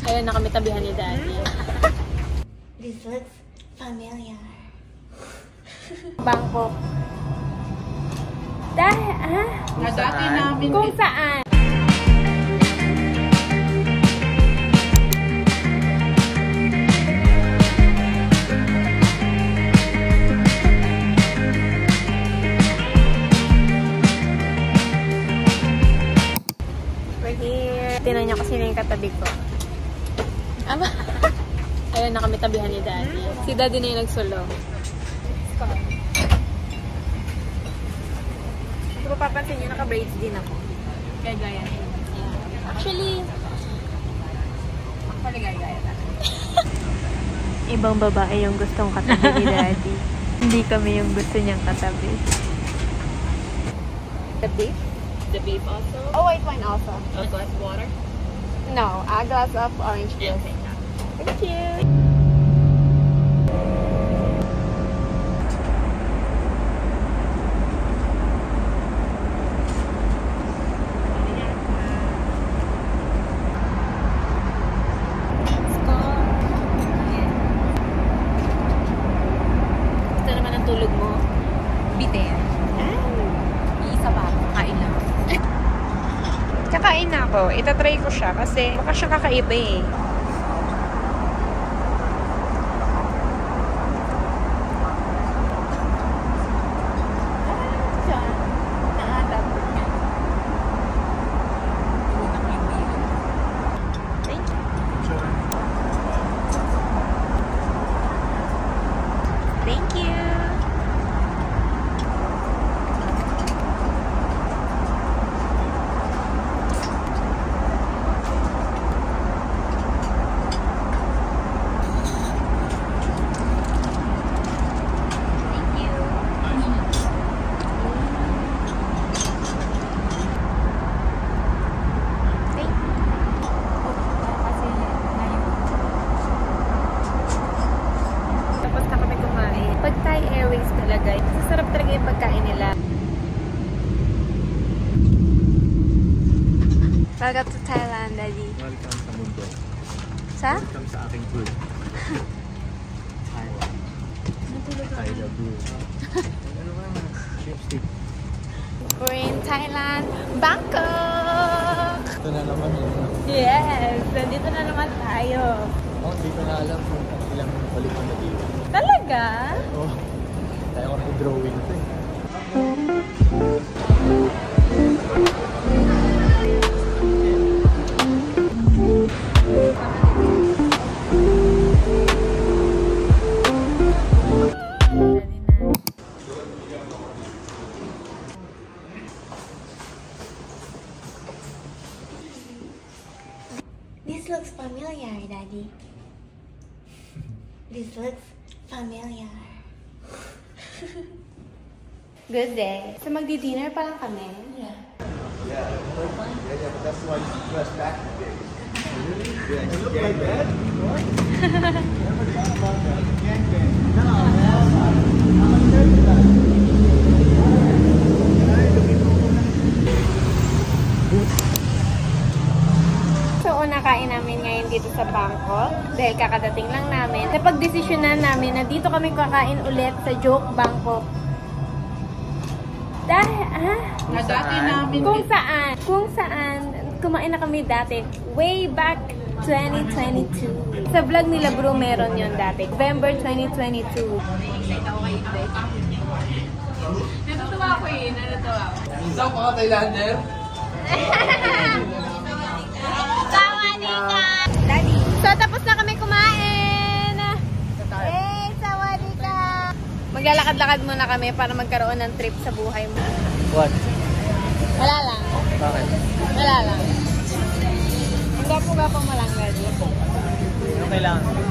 Ayun na kami tabihan ni Daddy. This looks familiar. Bangkok. Dati namin. Kung saan? Tinan niyo kasi na yung katabi ko. Ama. Ayun na kami tabihan ni Daddy. Si Daddy na yung nagsulo. Kung mapapansin niyo, naka-braids din ako. Kaya gaya. Actually, gaya. Ibang babae yung gustong katabi ni Daddy. Hindi kami yung gusto niyang katabi. The beef? The beef also? Oh, white wine also. A glass of water? No, a glass of orange juice. Okay. Thank you. Ito naman ang tulog mo. Bitin. Iisa pa. Kain lang. Kakain na ako. Itatry ko siya kasi baka siya kakaiba eh. Thank you. Masarap talaga yung pagkain nila. Welcome to Thailand, Daddy. Welcome sa mundo. Sa? Welcome sa aking food. Thailand. Thailand food. Ano ba? Chipstick. We're in Thailand, Bangkok! Ito na naman yun. Yes! Nandito na naman tayo. Hindi ko na alam kung ilang balik ko na dito. Talaga? Oh. Tayo ko na drawing ito eh. This looks familiar, Daddy. This looks familiar. Good day. So magdi-dinner pa lang kami? Yeah. Yeah, that's why you dress back today. Yeah, you look like that? What? Never thought about that. So, unakain namin ngayon dito sa Bangkok dahil kakadating lang namin. Napag-desisyonan namin na dito kami kakain ulit sa Joke Bangkok. Dati namin. Kung saan, kumain na kami dati, way back 2022. Sa vlog nila bro, meron yon dati. November 2022. Natutuwa ako eh. Natutuwa ako. Isang mga Thailander. Daddy. So, tapos na kami kumain. Hey, sawadika. Maglalakad-lakad muna kami para magkaroon ng trip sa buhay mo. What? Wala lang. Bakit? Wala lang. Ang gapo-gapo mo lang, Daddy. Ano kailangan?